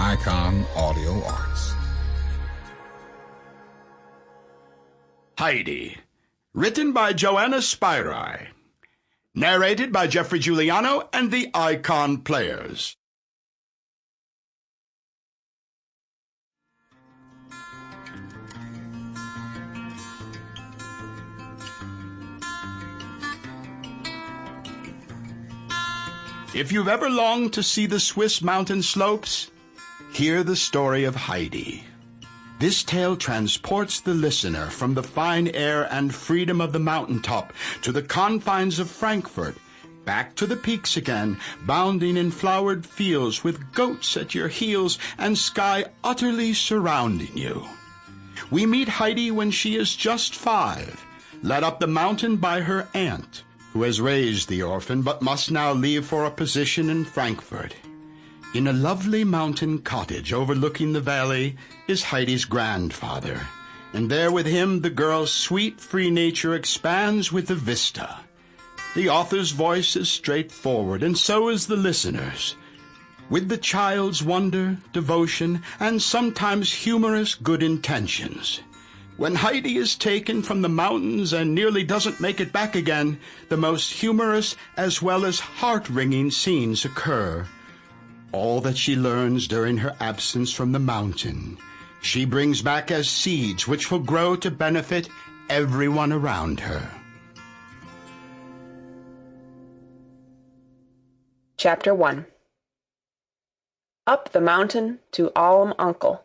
Icon Audio Arts. Heidi, written by Johanna Spyri. Narrated by Geoffrey Giuliano and the Icon Players. If you've ever longed to see the Swiss mountain slopes, hear the story of Heidi. This tale transports the listener from the fine air and freedom of the mountaintop to the confines of Frankfurt, back to the peaks again, bounding in flowered fields with goats at your heels and sky utterly surrounding you. We meet Heidi when she is just 5, led up the mountain by her aunt, who has raised the orphan but must now leave for a position in Frankfurt. In a lovely mountain cottage overlooking the valley is Heidi's grandfather, and there with him the girl's sweet, free nature expands with the vista. The author's voice is straightforward, and so is the listener's. With the child's wonder, devotion, and sometimes humorous good intentions. When Heidi is taken from the mountains and nearly doesn't make it back again, the most humorous as well as heart-wringing scenes occur. All that she learns during her absence from the mountain, she brings back as seeds which will grow to benefit everyone around her. Chapter 1. Up the mountain to Alm Uncle.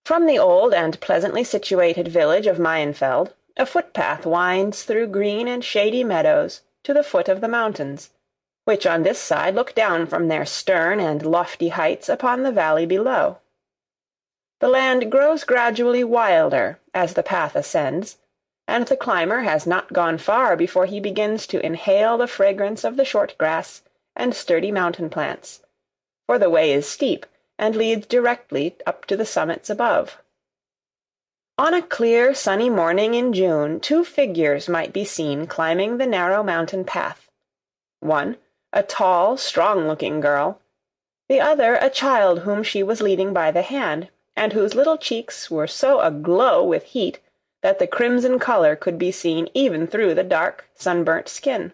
From the old and pleasantly situated village of Mayenfeld, a footpath winds through green and shady meadows to the foot of the mountains, which on this side look down from their stern and lofty heights upon the valley below. The land grows gradually wilder as the path ascends, and the climber has not gone far before he begins to inhale the fragrance of the short grass and sturdy mountain plants, for the way is steep and leads directly up to the summits above. On a clear, sunny morning in June, 2 figures might be seen climbing the narrow mountain path. One, a tall, strong-looking girl, the other a child whom she was leading by the hand, and whose little cheeks were so aglow with heat that the crimson color could be seen even through the dark, sunburnt skin.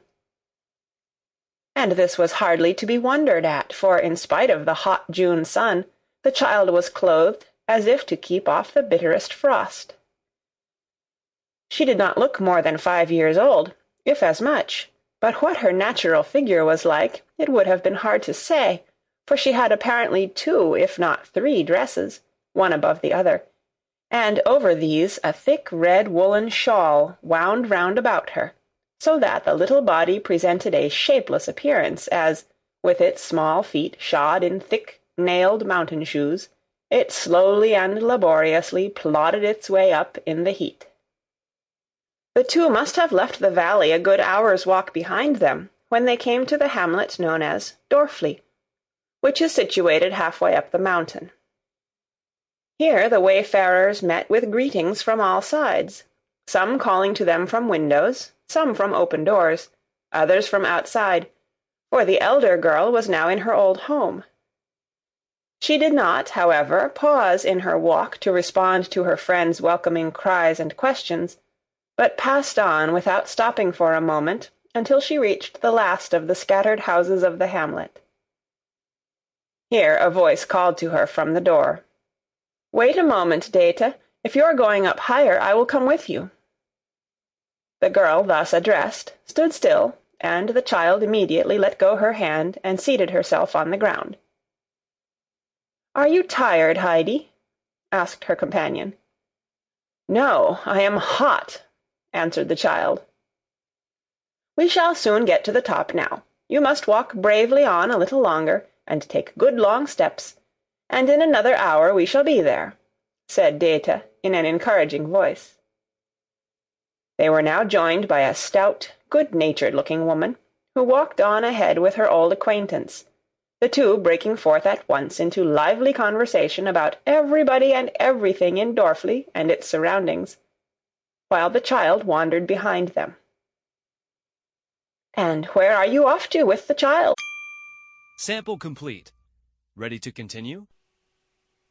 And this was hardly to be wondered at, for in spite of the hot June sun, the child was clothed as if to keep off the bitterest frost. She did not look more than 5 years old, if as much. But what her natural figure was like, it would have been hard to say, for she had apparently 2, if not 3 dresses, one above the other, and over these a thick red woolen shawl wound round about her, so that the little body presented a shapeless appearance as, with its small feet shod in thick, nailed mountain shoes, it slowly and laboriously plodded its way up in the heat. The 2 must have left the valley a good hour's walk behind them when they came to the hamlet known as Dorfli, which is situated halfway up the mountain. Here the wayfarers met with greetings from all sides, some calling to them from windows, some from open doors, others from outside, for the elder girl was now in her old home. She did not, however, pause in her walk to respond to her friends' welcoming cries and questions, but passed on without stopping for a moment until she reached the last of the scattered houses of the hamlet. Here a voice called to her from the door. "Wait a moment, Dete. If you are going up higher, I will come with you." The girl thus addressed stood still, and the child immediately let go her hand and seated herself on the ground. "Are you tired, Heidi?" asked her companion. "No, I am hot," answered the child. "We shall soon get to the top now. You must walk bravely on a little longer, and take good long steps, and in another hour we shall be there," said Dete in an encouraging voice. They were now joined by a stout, good-natured-looking woman, who walked on ahead with her old acquaintance, the 2 breaking forth at once into lively conversation about everybody and everything in Dorfli and its surroundings, while the child wandered behind them. "And where are you off to with the child?" Sample complete. Ready to continue?